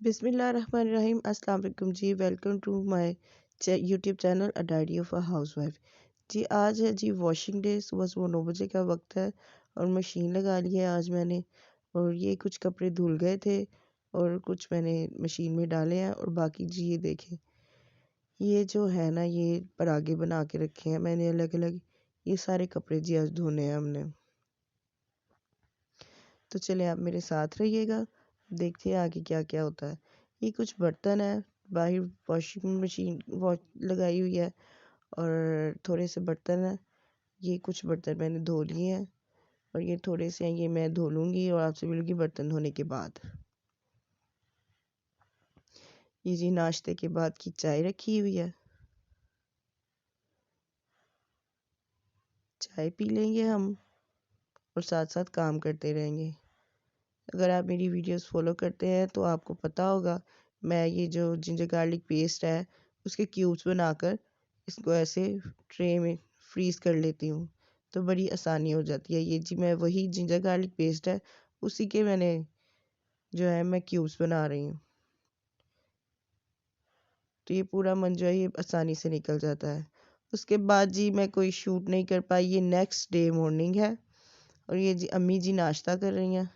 बिस्मिल्लाहिर्रहमानिर्रहीम। अस्सलाम वालेकुम जी। Welcome to my YouTube channel a diary of a housewife. जी आज है जी वॉशिंग डे। सुबह सुबह 9 बजे का वक्त है और मशीन लगा ली है आज मैंने। और ये कुछ कपड़े धुल गए थे और कुछ मैंने मशीन में डाले हैं। और बाकी जी ये देखें, ये जो है ना, ये परागे बना के रखे हैं मैंने अलग अलग। ये सारे कपड़े जी आज धोने हैं हमने। तो चले आप मेरे साथ रहिएगा, देखते हैं आगे क्या क्या होता है। ये कुछ बर्तन है, बाहर वॉशिंग मशीन लगाई हुई है और थोड़े से बर्तन है। ये कुछ बर्तन मैंने धो लिए हैं और ये थोड़े से हैं, ये मैं धो लूँगी और आपसे मिलूँगी बर्तन धोने के बाद। ये जी नाश्ते के बाद की चाय रखी हुई है, चाय पी लेंगे हम और साथ साथ काम करते रहेंगे। अगर आप मेरी वीडियोस फॉलो करते हैं तो आपको पता होगा, मैं ये जो जिंजर गार्लिक पेस्ट है उसके क्यूब्स बनाकर इसको ऐसे ट्रे में फ्रीज कर लेती हूँ, तो बड़ी आसानी हो जाती है। ये जी मैं वही जिंजर गार्लिक पेस्ट है, उसी के मैंने जो है मैं क्यूब्स बना रही हूँ। तो ये पूरा मन जो है ये आसानी से निकल जाता है। उसके बाद जी मैं कोई शूट नहीं कर पाई। ये नेक्स्ट डे मॉर्निंग है और ये जी अम्मी जी नाश्ता कर रही हैं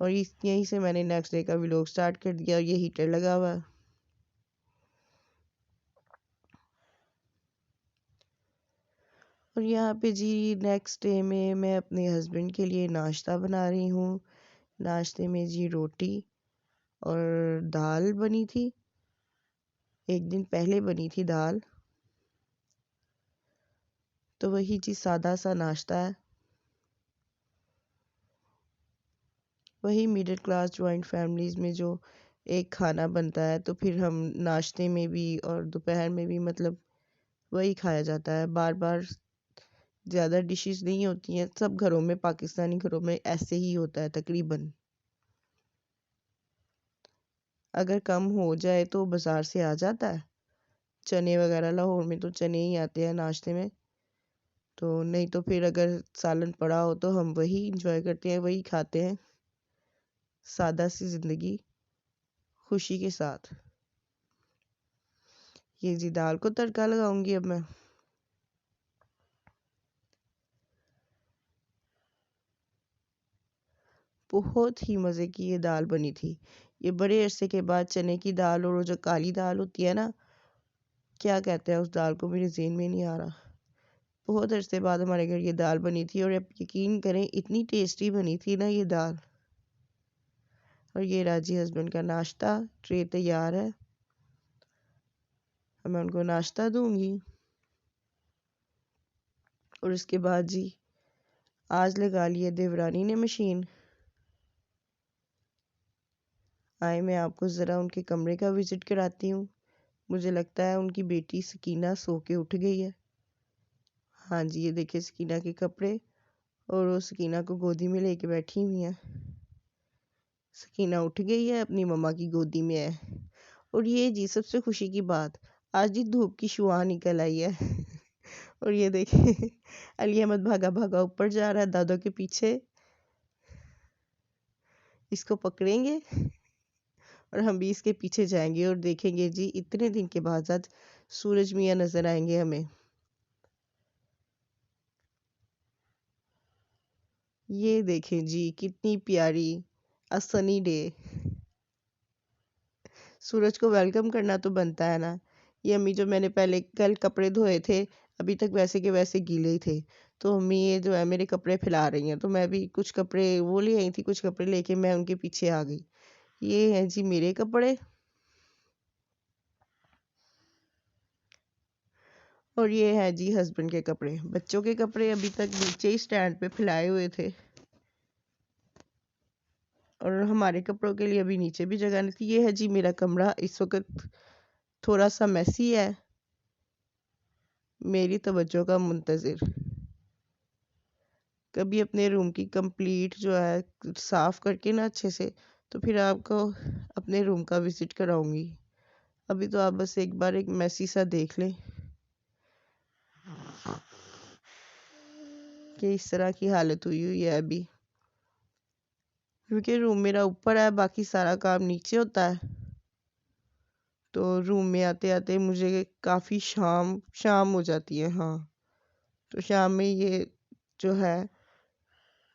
और यहीं से मैंने नेक्स्ट डे का व्लॉग स्टार्ट कर दिया। और ये हीटर लगा हुआ है और यहाँ पे जी नेक्स्ट डे में मैं अपने हस्बैंड के लिए नाश्ता बना रही हूँ। नाश्ते में जी रोटी और दाल बनी थी, एक दिन पहले बनी थी दाल। तो वही जी सादा सा नाश्ता है, वही मिडिल क्लास जॉइंट फैमिलीज़ में जो एक खाना बनता है, तो फिर हम नाश्ते में भी और दोपहर में भी मतलब वही खाया जाता है। बार बार ज़्यादा डिशेस नहीं होती हैं, सब घरों में, पाकिस्तानी घरों में ऐसे ही होता है तकरीबन। अगर कम हो जाए तो बाज़ार से आ जाता है चने वगैरह। लाहौर में तो चने ही आते हैं नाश्ते में। तो नहीं तो फिर अगर सालन पड़ा हो तो हम वही इंजॉय करते हैं, वही खाते हैं, सादा सी ज़िंदगी खुशी के साथ। ये जी दाल को तड़का लगाऊंगी अब मैं। बहुत ही मज़े की ये दाल बनी थी। ये बड़े अरसे के बाद चने की दाल, और वो जो काली दाल होती है ना, क्या कहते हैं उस दाल को, मेरे ज़हन में नहीं आ रहा। बहुत अरसे बाद हमारे घर ये दाल बनी थी और आप यकीन करें इतनी टेस्टी बनी थी ना ये दाल। और ये राजी हस्बैंड का नाश्ता, ट्रे तैयार है, अब मैं उनको नाश्ता दूंगी। और उसके बाद जी आज लगा लिया देवरानी ने मशीन। आए मैं आपको ज़रा उनके कमरे का विज़िट कराती हूँ। मुझे लगता है उनकी बेटी सकीना सो के उठ गई है। हाँ जी, ये देखिए सकीना के कपड़े, और वो सकीना को गोदी में लेके बैठी हुई है। सकीना उठ गई है, अपनी मम्मा की गोदी में है। और ये जी सबसे खुशी की बात, आज जी धूप की शुआ निकल आई है। और ये देखिए अली अहमद भागा भागा ऊपर जा रहा है दादों के पीछे, इसको पकड़ेंगे और हम भी इसके पीछे जाएंगे और देखेंगे जी इतने दिन के बाद आज सूरज मियाँ नजर आएंगे हमें। ये देखें जी कितनी प्यारी अ सनी डे। सूरज को वेलकम करना तो बनता है ना। ये अम्मी जो मैंने पहले कल कपड़े धोए थे, अभी तक वैसे के वैसे गीले ही थे, तो अम्मी ये जो है मेरे कपड़े फैला रही हैं, तो मैं भी कुछ कपड़े वो ले आई थी, कुछ कपड़े लेके मैं उनके पीछे आ गई। ये हैं जी मेरे कपड़े और ये है जी हस्बैंड के कपड़े। बच्चों के कपड़े अभी तक नीचे ही स्टैंड पे फैलाए हुए थे और हमारे कपड़ों के लिए अभी नीचे भी जगह नहीं थी। ये है जी मेरा कमरा, इस वक्त थोड़ा सा मैसी है, मेरी तवज्जो का मुंतज़िर। कभी अपने रूम की कंप्लीट जो है साफ करके ना अच्छे से, तो फिर आपको अपने रूम का विजिट कराऊंगी। अभी तो आप बस एक बार एक मैसी सा देख लें कि इस तरह की हालत हुई हुई है अभी। क्योंकि रूम मेरा ऊपर है, बाकी सारा काम नीचे होता है। तो रूम में आते आते मुझे काफ़ी शाम शाम हो जाती है। हाँ, तो शाम में ये जो है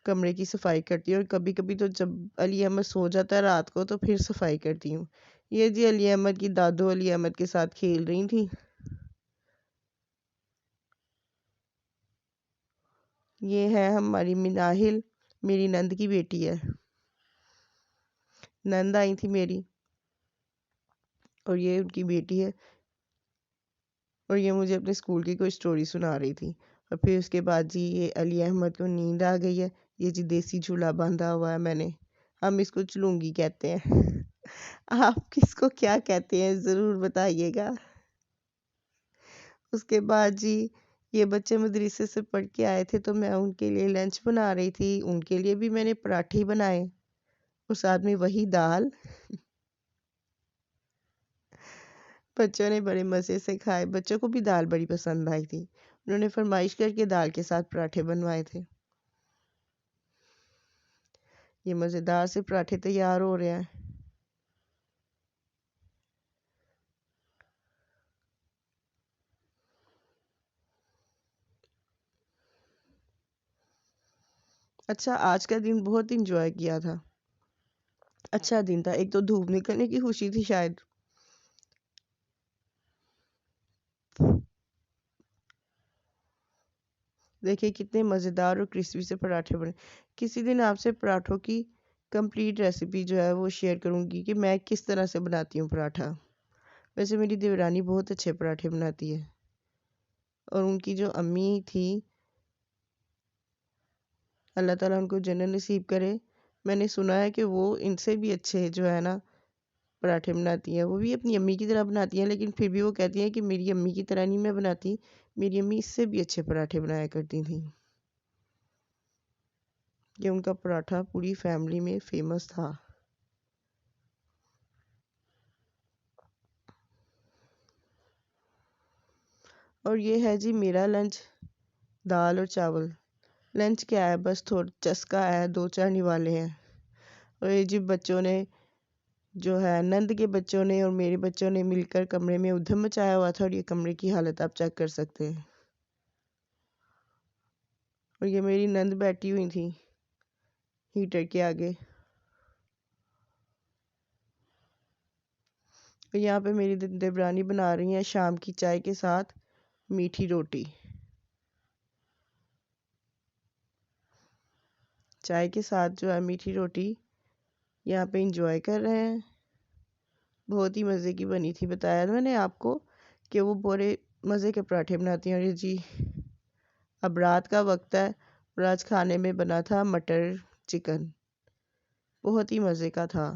कमरे की सफाई करती हूँ। और कभी कभी तो जब अली अहमद सो जाता है रात को तो फिर सफाई करती हूँ। ये जी अली अहमद की दादू अली अहमद के साथ खेल रही थी। ये है हमारी मिनाहिल, मेरी नंद की बेटी है। नंद आई थी मेरी और ये उनकी बेटी है। और ये मुझे अपने स्कूल की कोई स्टोरी सुना रही थी। और फिर उसके बाद जी ये अली अहमद को नींद आ गई है। ये जी देसी झूला बांधा हुआ है मैंने। हम इसको चुलूंगी कहते हैं। आप किसको क्या कहते हैं ज़रूर बताइएगा। उसके बाद जी ये बच्चे मदरसे से पढ़ के आए थे तो मैं उनके लिए लंच बना रही थी। उनके लिए भी मैंने पराठे बनाए और साथ में वही दाल। बच्चों ने बड़े मज़े से खाए। बच्चों को भी दाल बड़ी पसंद आई थी। उन्होंने फरमाइश करके दाल के साथ पराठे बनवाए थे। ये मज़ेदार से पराठे तैयार हो रहे हैं। अच्छा, आज का दिन बहुत इंजॉय किया था। अच्छा दिन था। एक तो धूप निकलने की खुशी थी शायद। देखिए कितने मज़ेदार और क्रिस्पी से पराठे बने। किसी दिन आपसे पराठों की कंप्लीट रेसिपी जो है वो शेयर करूंगी कि मैं किस तरह से बनाती हूँ पराठा। वैसे मेरी देवरानी बहुत अच्छे पराठे बनाती है। और उनकी जो अम्मी थी, अल्लाह ताला उनको जन्नत नसीब करे, मैंने सुना है कि वो इनसे भी अच्छे जो है ना पराठे बनाती हैं। वो भी अपनी अम्मी की तरह बनाती हैं, लेकिन फिर भी वो कहती हैं कि मेरी अम्मी की तरह नहीं मैं बनाती, मेरी अम्मी इससे भी अच्छे पराठे बनाया करती थी। ये उनका पराठा पूरी फैमिली में फेमस था। और ये है जी मेरा लंच, दाल और चावल। लंच क्या है, बस थोड़ा चस्का है, 2-4 निवाले हैं। और ये जी बच्चों ने जो है नंद के बच्चों ने और मेरे बच्चों ने मिलकर कमरे में उधम मचाया हुआ था। और ये कमरे की हालत आप चेक कर सकते हैं। और ये मेरी नंद बैठी हुई थी हीटर के आगे। और यहाँ पे मेरी देवरानी बना रही है शाम की चाय के साथ मीठी रोटी। चाय के साथ जो है मीठी रोटी यहाँ पे इंजॉय कर रहे हैं। बहुत ही मज़े की बनी थी। बताया था मैंने आपको कि वो बड़े मज़े के पराठे बनाती हैं। और ये जी अब रात का वक्त है और आज खाने में बना था मटर चिकन। बहुत ही मज़े का था।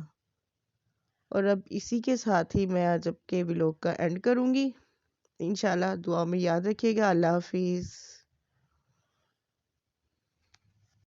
और अब इसी के साथ ही मैं आज के व्लॉग का एंड करूँगी। इंशाल्लाह दुआ में याद रखिएगा। अल्लाह हाफिज़।